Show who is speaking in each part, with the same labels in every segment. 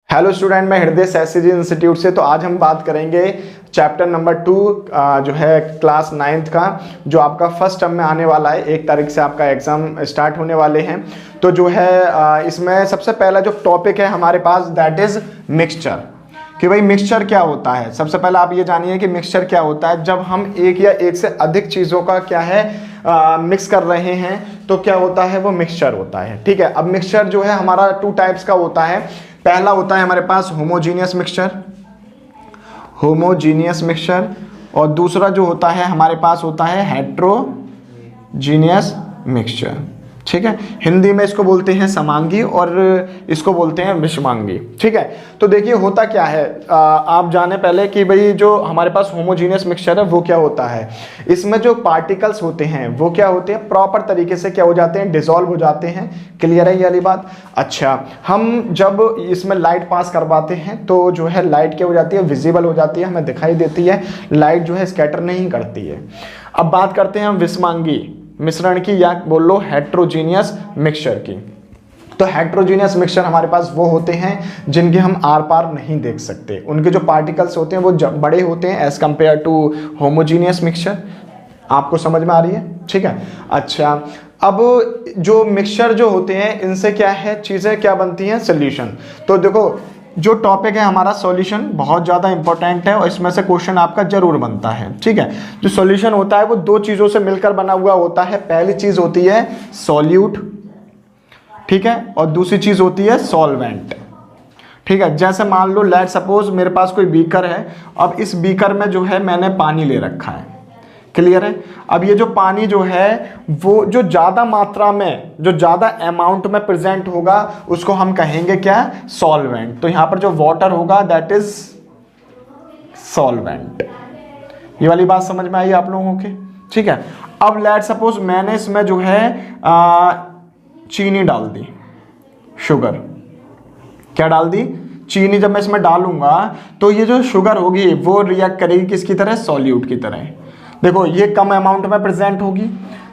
Speaker 1: Hello student, मैं हृदय SCG institute से। तो आज हम बात करेंगे चैप्टर नंबर 2 जो है क्लास 9th का, जो आपका फर्स्ट टर्म में आने वाला है। 1 तारीख से आपका एग्जाम स्टार्ट होने वाले हैं। तो जो है इसमें सबसे पहला जो टॉपिक है हमारे पास दैट इज मिक्सचर। कि भाई मिक्सचर क्या होता है। सबसे पहले आप ये जानिए कि मिक्सचर क्या होता है। जब हम एक या एक से अधिक चीज़ों का क्या है मिक्स कर रहे हैं तो क्या होता है, वो मिक्सचर होता है। ठीक है। अब मिक्सचर जो है हमारा 2 टाइप्स का होता है। पहला होता है हमारे पास होमोजीनियस मिक्सचर, और दूसरा जो होता है हमारे पास होता है हेट्रोजीनियस मिक्सचर। ठीक है। हिंदी में इसको बोलते हैं समांगी और इसको बोलते हैं विषमांगी। ठीक है। तो देखिए होता क्या है, आप जाने पहले कि भाई जो हमारे पास होमोजीनियस मिक्सचर है वो क्या होता है। इसमें जो पार्टिकल्स होते हैं वो क्या होते हैं, प्रॉपर तरीके से क्या हो जाते हैं, डिसॉल्व हो जाते हैं। क्लियर है ये वाली बात। अच्छा, हम जब इसमें लाइट पास करवाते हैं तो जो है लाइट क्या हो जाती है, विजिबल हो जाती है, हमें दिखाई देती है। लाइट जो है स्कैटर नहीं करती है। अब बात करते हैं हम विषमांगी मिश्रण की, या बोल लो हेट्रोजीनियस मिक्सचर की। तो हेट्रोजीनियस मिक्सचर हमारे पास वो होते हैं जिनके हम आर पार नहीं देख सकते। उनके जो पार्टिकल्स होते हैं वो बड़े होते हैं as compare to homogeneous mixture. आपको समझ में आ रही है। ठीक है। अच्छा, अब जो मिक्सचर जो होते हैं इनसे क्या है, चीज़ें क्या बनती हैं, सोल्यूशन। तो देखो जो टॉपिक है हमारा सॉल्यूशन बहुत ज़्यादा इंपॉर्टेंट है और इसमें से क्वेश्चन आपका जरूर बनता है। ठीक है। जो सॉल्यूशन होता है वो 2 चीज़ों से मिलकर बना हुआ होता है। पहली चीज़ होती है सॉल्यूट, ठीक है, और दूसरी चीज़ होती है सॉल्वेंट। ठीक है। जैसे मान लो लेट सपोज मेरे पास कोई बीकर है। अब इस बीकर में जो है मैंने पानी ले रखा है। क्लियर है। अब ये जो पानी जो है वो जो ज़्यादा मात्रा में, जो ज़्यादा अमाउंट में प्रेजेंट होगा उसको हम कहेंगे क्या, सॉल्वेंट। तो यहाँ पर जो वाटर होगा दैट इज सॉल्वेंट। ये वाली बात समझ में आई आप लोगों के। ठीक है। अब लेट सपोज मैंने इसमें जो है चीनी डाल दी, शुगर। क्या डाल दी, चीनी। जब मैं इसमें डालूंगा तो ये जो शुगर होगी वो रिएक्ट करेगी किसकी तरह, सॉल्यूट की तरह। देखो ये कम अमाउंट में प्रेजेंट होगी।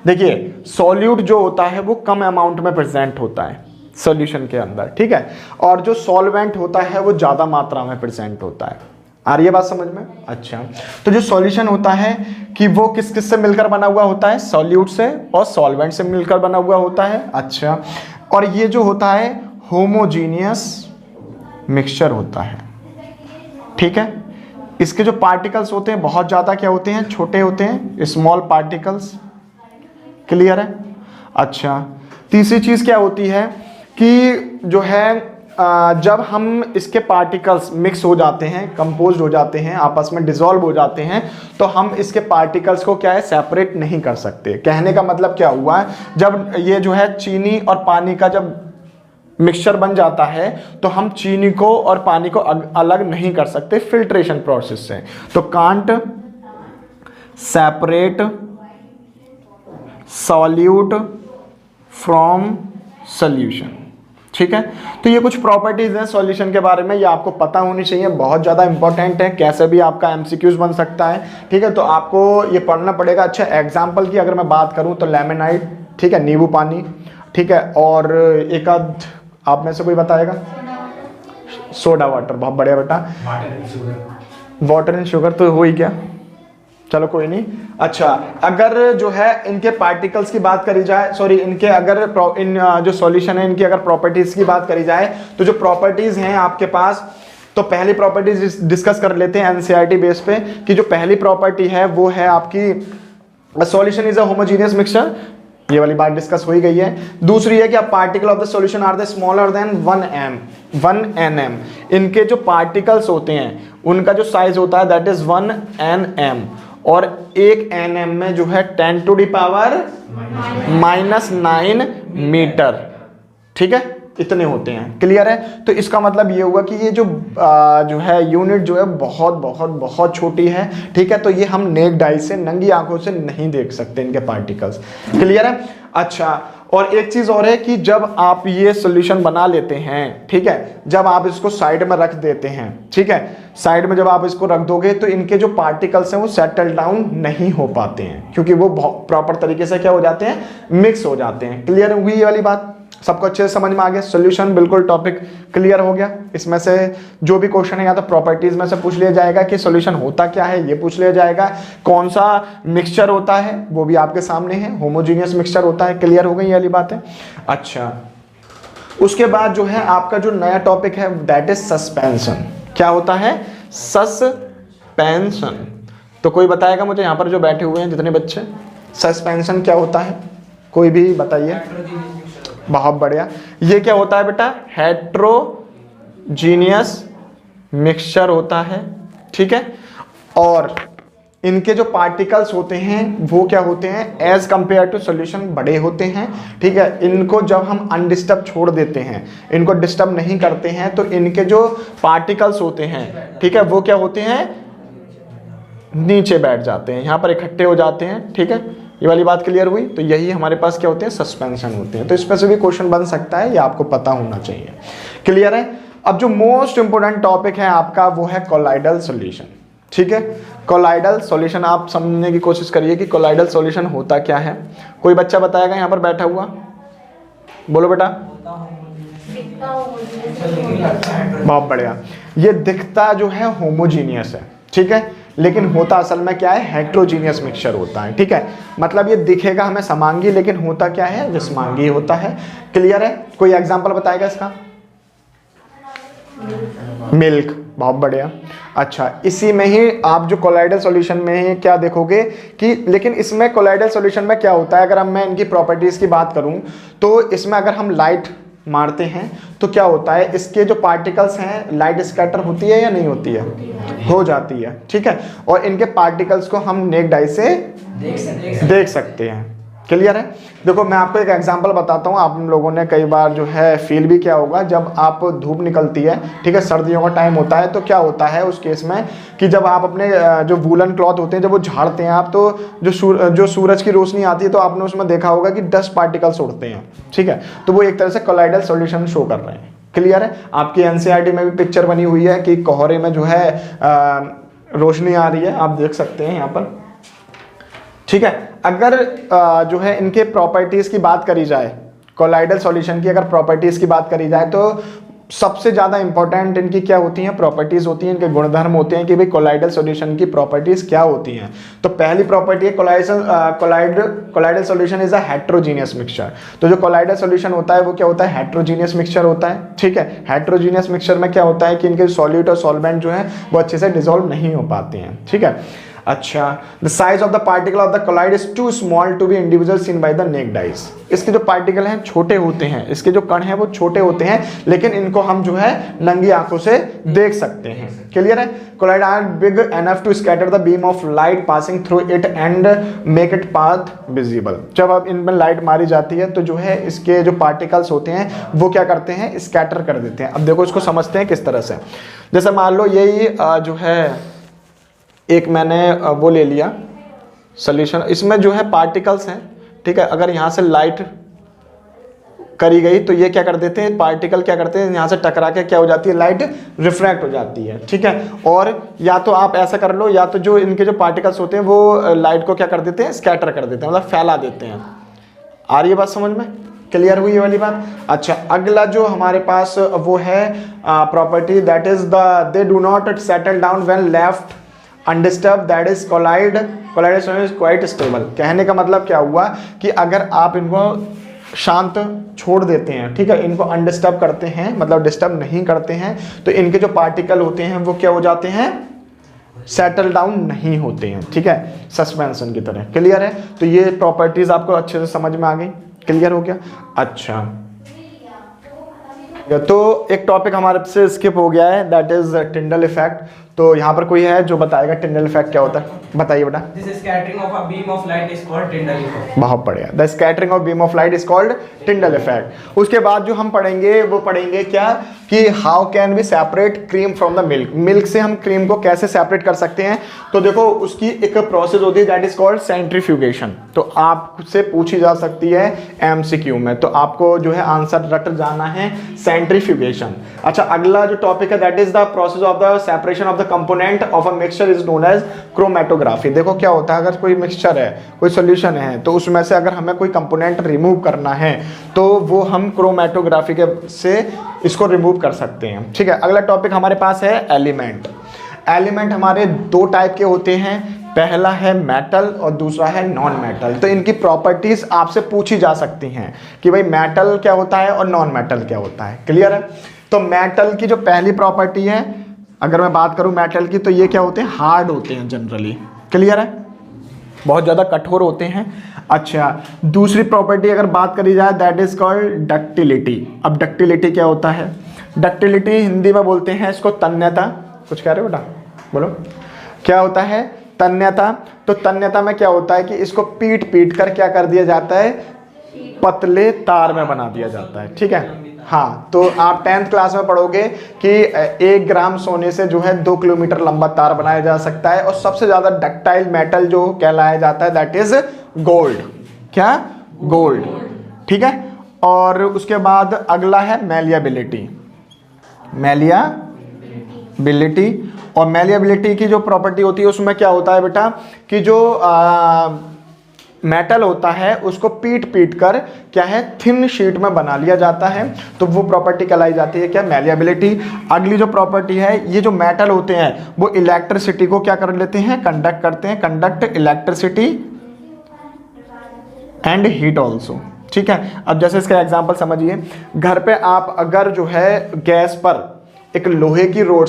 Speaker 1: देखिए सॉल्यूट जो होता है वो कम अमाउंट में प्रेजेंट होता है सॉल्यूशन के अंदर। ठीक है। और जो सॉल्वेंट होता है वो ज़्यादा मात्रा में प्रेजेंट होता है। आ रही है बात समझ में। अच्छा, तो जो सॉल्यूशन होता है कि वो किस किस से मिलकर बना हुआ होता है, सॉल्यूट से और सॉल्वेंट से मिलकर बना हुआ होता है। अच्छा, और ये जो होता है होमोजीनियस मिक्सचर होता है। ठीक है। इसके जो पार्टिकल्स होते हैं बहुत ज़्यादा क्या होते हैं, छोटे होते हैं, स्मॉल पार्टिकल्स। क्लियर है। अच्छा, तीसरी चीज़ क्या होती है कि जो है जब हम इसके पार्टिकल्स मिक्स हो जाते हैं, कंपोज हो जाते हैं, आपस में डिसॉल्व हो जाते हैं, तो हम इसके पार्टिकल्स को क्या है, सेपरेट नहीं कर सकते। कहने का मतलब क्या हुआ, जब ये जो है चीनी और पानी का जब मिक्सचर बन जाता है तो हम चीनी को और पानी को अलग नहीं कर सकते फिल्ट्रेशन प्रोसेस से। तो can't separate solute from solution. ठीक है। तो ये कुछ प्रॉपर्टीज हैं सॉल्यूशन के बारे में, ये आपको पता होनी चाहिए, बहुत ज़्यादा इंपॉर्टेंट है। कैसे भी आपका एमसीक्यूज बन सकता है। ठीक है। तो आपको ये पढ़ना पड़ेगा। अच्छा, एग्जाम्पल की अगर मैं बात करूँ तो लेमनाइड, ठीक है, नींबू पानी, ठीक है, और एक आध आप में से कोई बताएगा, सोडा वाटर। बहुत बढ़िया बेटा, वाटर एंड शुगर तो हो ही गया, चलो कोई नहीं। अच्छा, अगर जो है इनके पार्टिकल्स की बात करी जाए, सॉरी इनके अगर इन जो सॉल्यूशन है इनकी अगर प्रॉपर्टीज की बात करी जाए तो जो प्रॉपर्टीज हैं आपके पास, तो पहली प्रॉपर्टीज डिस्कस कर लेते हैं एनसीईआरटी बेस पे। कि जो पहली प्रॉपर्टी है वो है आपकी solution is a homogeneous mixture. ये वाली बात डिस्कस हो ही गई है। दूसरी है कि particle of the solution are the smaller than 1 nm। इनके जो पार्टिकल्स होते हैं उनका जो साइज होता है दैट इज 1 nm, और 1 nm में जो है 10⁻⁻⁹ मीटर। ठीक है, इतने होते हैं। क्लियर है। तो इसका मतलब ये हुआ कि ये जो है यूनिट जो है बहुत बहुत बहुत छोटी है। ठीक है। तो ये हम नेक्ड आई से, नंगी आंखों से नहीं देख सकते इनके पार्टिकल्स। क्लियर है। अच्छा, और एक चीज और है कि जब आप ये सॉल्यूशन बना लेते हैं, ठीक है, जब आप इसको साइड में रख देते हैं, ठीक है, साइड में जब आप इसको रख दोगे तो इनके जो पार्टिकल्स हैं वो सेटल डाउन नहीं हो पाते हैं, क्योंकि वो प्रॉपर तरीके से क्या हो जाते हैं, मिक्स हो जाते हैं। क्लियर हुई ये वाली बात। सबको अच्छे से समझ में आ गया? सॉल्यूशन बिल्कुल टॉपिक क्लियर हो गया। इसमें से जो भी क्वेश्चन है या तो प्रॉपर्टीज में से पूछ लिया जाएगा कि सॉल्यूशन होता क्या है, ये पूछ लिया जाएगा। कौन सा मिक्सचर होता है वो भी आपके सामने है, होमोजीनियस मिक्सचर होता है। क्लियर हो गई ये वाली बात है? अच्छा, उसके बाद जो है आपका जो नया टॉपिक है दैट इज सस्पेंशन। क्या होता है? सस्पेंशन। तो कोई बताएगा मुझे, यहाँ पर जो बैठे हुए हैं जितने बच्चे, सस्पेंशन क्या होता है? कोई भी बताइए। बहुत बढ़िया। ये क्या होता है बेटा? हेट्रोजीनियस मिक्सचर होता है, ठीक है। और इनके जो पार्टिकल्स होते हैं वो क्या होते हैं? एज कंपेयर टू सॉल्यूशन बड़े होते हैं, ठीक है। इनको जब हम अनडिस्टर्ब छोड़ देते हैं, इनको डिस्टर्ब नहीं करते हैं, तो इनके जो पार्टिकल्स होते हैं, ठीक है, वो क्या होते हैं? नीचे बैठ जाते हैं, यहाँ पर इकट्ठे हो जाते हैं, ठीक है। ये वाली बात क्लियर हुई? तो यही हमारे पास क्या होते हैं? सस्पेंशन होते हैं। तो इसमें से भी क्वेश्चन बन सकता है, ये आपको पता होना चाहिए। क्लियर है? अब जो मोस्ट इंपोर्टेंट टॉपिक है आपका वो है कोलाइडल सॉल्यूशन, ठीक है। कोलाइडल सॉल्यूशन आप समझने की कोशिश करिए कि कोलाइडल सॉल्यूशन होता क्या है। कोई बच्चा बताएगा यहाँ पर बैठा हुआ? बोलो बेटा। बहुत बढ़िया। ये दिखता जो है होमोजीनियस है, ठीक है, लेकिन होता असल में क्या है? हेट्रोजीनियस मिक्सचर होता है, ठीक है। मतलब ये दिखेगा हमें समांगी, लेकिन होता क्या है? विषमांगी होता है। क्लियर है? कोई एग्जांपल बताएगा इसका? मिल्क। बहुत बढ़िया। अच्छा, इसी में ही आप जो कोलाइडल सॉल्यूशन में क्या देखोगे कि, लेकिन इसमें कोलाइडल सॉल्यूशन में क्या होता है, अगर मैं इनकी प्रॉपर्टीज की बात करूं तो इसमें अगर हम लाइट मारते हैं तो क्या होता है? इसके जो पार्टिकल्स हैं, लाइट स्कैटर होती है या नहीं होती है? हो जाती है, ठीक है। और इनके पार्टिकल्स को हम नेक्ड आई से देख सकते हैं। क्लियर है? देखो मैं आपको एक एग्जांपल बताता हूँ। आप लोगों ने कई बार जो है फील भी क्या होगा, जब आप धूप निकलती है, ठीक है, सर्दियों का टाइम होता है, तो क्या होता है उस केस में कि जब आप अपने जो वूलन क्लॉथ होते हैं जब वो झाड़ते हैं आप, तो जो सूरज की रोशनी आती है तो आपने उसमें देखा होगा कि डस्ट पार्टिकल्स उड़ते हैं, ठीक है। तो वो एक तरह से कोलाइडल सॉल्यूशन शो कर रहे हैं। क्लियर है? आपकी एनसीईआरटी में भी पिक्चर बनी हुई है कि कोहरे में जो है रोशनी आ रही है, आप देख सकते हैं यहाँ पर, ठीक है। अगर जो है इनके प्रॉपर्टीज की बात करी जाए, कोलाइडल सॉल्यूशन की अगर प्रॉपर्टीज की बात करी जाए, तो सबसे ज्यादा इंपॉर्टेंट इनकी क्या होती हैं? प्रॉपर्टीज होती हैं, इनके गुणधर्म होते हैं कि भाई कोलाइडल सॉल्यूशन की प्रॉपर्टीज क्या होती हैं। तो पहली प्रॉपर्टी है colloidal solution is a heterogeneous mixture. तो जो कोलाइडल सॉल्यूशन होता है वो क्या होता है? हेट्रोजीनियस मिक्सचर होता है, ठीक है। हेट्रोजीनियस मिक्सचर में क्या होता है कि इनके सॉल्यूट और सॉल्वेंट जो है वो अच्छे से डिसॉल्व नहीं हो पाते हैं, ठीक है। अच्छा, the size of the particle of the colloid is too small to be individual seen by the naked eyes. इसके जो पार्टिकल हैं छोटे होते हैं, इसके जो कण हैं वो छोटे होते हैं, लेकिन इनको हम जो है नंगी आंखों से देख सकते हैं। क्लियर है? Colloid are big enough to scatter the beam of light passing through it and make it path visible. जब अब इनमें लाइट मारी जाती है तो जो है इसके जो पार्टिकल्स होते हैं वो क्या करते हैं? स्कैटर कर देते हैं। अब देखो इसको समझते हैं किस तरह से। जैसे मान लो यही जो है एक मैंने वो ले लिया सॉल्यूशन, इसमें जो है पार्टिकल्स हैं, ठीक है। अगर यहाँ से लाइट करी गई तो ये क्या कर देते हैं? पार्टिकल क्या करते हैं? यहाँ से टकरा के क्या हो जाती है? लाइट रिफ्रैक्ट हो जाती है, ठीक है। और या तो आप ऐसा कर लो, या तो जो इनके जो पार्टिकल्स होते हैं वो लाइट को क्या कर देते हैं? स्कैटर कर देते हैं, मतलब फैला देते हैं। आ रही है बात समझ में? क्लियर हुई ये वाली बात? अच्छा, अगला जो हमारे पास वो है property that is they do not settle down when left undisturb, that is colloidal solution is quite stable. कहने का मतलब क्या हुआ कि अगर आप इनको शांत छोड़ देते हैं, ठीक है, इनको अनडिस्टर्ब करते हैं, मतलब डिस्टर्ब नहीं करते हैं, तो इनके जो पार्टिकल होते हैं वो क्या हो जाते हैं? सेटल डाउन नहीं होते हैं, ठीक है, सस्पेंशन की तरह। क्लियर है? तो ये प्रॉपर्टीज आपको अच्छे से समझ में आ गई। क्लियर हो गया? अच्छा, तो एक टॉपिक हमारे से स्किप हो गया है, दैट इज टिंडल इफेक्ट। तो यहाँ पर कोई है जो बताएगा टिंडल इफेक्ट क्या होता है? बताइए बेटा।
Speaker 2: This scattering of a beam of light is called Tyndall effect.
Speaker 1: बहुत बढ़िया। The scattering of beam of light is called Tyndall effect. उसके बाद जो हम पढ़ेंगे वो पढ़ेंगे क्या कि how can we separate cream from the milk. Milk से हम क्रीम को कैसे सेपरेट कर सकते हैं? तो देखो उसकी एक प्रोसेस होती है दैट इज कॉल्ड सेंट्रीफ्यूगेशन। तो आपसे पूछी जा सकती है एमसीक्यू में, तो आपको जो है आंसर रट जाना है सेंट्रीफ्यूगेशन। अच्छा, अगला जो टॉपिक है that is the process of the separation of the the component of a mixture is known as chromatography. देखो क्या होता है, अगर कोई मिक्सचर है, कोई सोल्यूशन है, तो उसमें से अगर हमें कोई कंपोनेंट रिमूव करना है तो वो हम क्रोमेटोग्राफी के से इसको रिमूव कर सकते हैं। ठीक है, अगला टॉपिक हमारे पास है एलिमेंट। एलिमेंट हमारे दो टाइप के होते हैं, पहला है मेटल और दूसरा है नॉन मेटल। तो इनकी प्रॉपर्टीज आपसे पूछी जा सकती हैं कि भाई मेटल क्या होता है और नॉन मेटल क्या होता है। क्लियर है? तो मेटल की जो पहली प्रॉपर्टी है, अगर मैं बात करूं मेटल की, तो ये क्या होते हैं, हार्ड होते हैं जनरली। क्लियर है? बहुत ज़्यादा कठोर होते हैं। अच्छा, दूसरी प्रॉपर्टी अगर बात करी जाए, दैट इज कॉल्ड डक्टिलिटी। अब डक्टिलिटी क्या होता है? डक्टिलिटी हिंदी में बोलते हैं इसको तन्यता। कुछ कह रहे हो बेटा, बोलो क्या होता है? तन्यता। तो तन्यता में क्या होता है कि इसको पीट पीट कर क्या कर दिया जाता है, पतले तार में बना दिया जाता है। ठीक है, हाँ, तो आप 10th क्लास में पढ़ोगे कि 1 ग्राम सोने से जो है 2 किलोमीटर लंबा तार बनाया जा सकता है। और सबसे ज्यादा डक्टाइल मेटल जो कहलाया जाता है दैट इज गोल्ड। क्या? गोल्ड। ठीक है, और उसके बाद अगला है मैलिएबिलिटी। मैलिएबिलिटी, और मैलिएबिलिटी की जो प्रॉपर्टी होती है उसमें क्या होता है बेटा कि जो मेटल होता है उसको पीट पीट कर क्या है, थिन शीट में बना लिया जाता है। तो वो प्रॉपर्टी कहलाई जाती है क्या, मैलिएबिलिटी। अगली जो प्रॉपर्टी है, ये जो मेटल होते हैं वो इलेक्ट्रिसिटी को क्या कर लेते हैं, कंडक्ट करते हैं। Conduct electricity and heat also. ठीक है, अब जैसे इसका एग्जांपल समझिए, घर पे आप अगर जो है गैस पर एक लोहे की रोड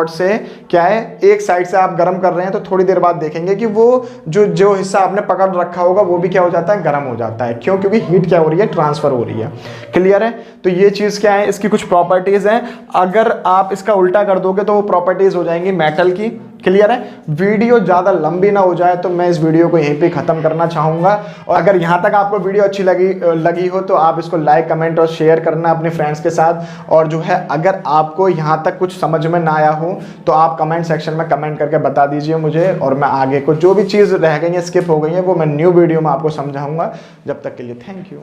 Speaker 1: से क्या है, एक साइड से आप गर्म कर रहे हैं, तो थोड़ी देर बाद देखेंगे कि वो जो हिस्सा आपने पकड़ रखा होगा वो भी क्या हो जाता है, गर्म हो जाता है। क्यों? क्योंकि हीट क्या हो रही है, ट्रांसफर हो रही है। क्लियर है? तो ये चीज क्या है, इसकी कुछ प्रॉपर्टीज हैं। अगर आप इसका उल्टा कर दोगे तो वो प्रॉपर्टीज हो जाएंगी मेटल की। क्लियर है? वीडियो ज़्यादा लंबी ना हो जाए तो मैं इस वीडियो को यहीं पे ख़त्म करना चाहूँगा। और अगर यहाँ तक आपको वीडियो अच्छी लगी हो तो आप इसको लाइक, कमेंट और शेयर करना अपने फ्रेंड्स के साथ। और जो है अगर आपको यहाँ तक कुछ समझ में ना आया हो तो आप कमेंट सेक्शन में कमेंट करके बता दीजिए मुझे, और मैं आगे को जो भी चीज़ रह गई है, स्किप हो गई है, वो मैं न्यू वीडियो में आपको समझाऊँगा। जब तक के लिए थैंक यू।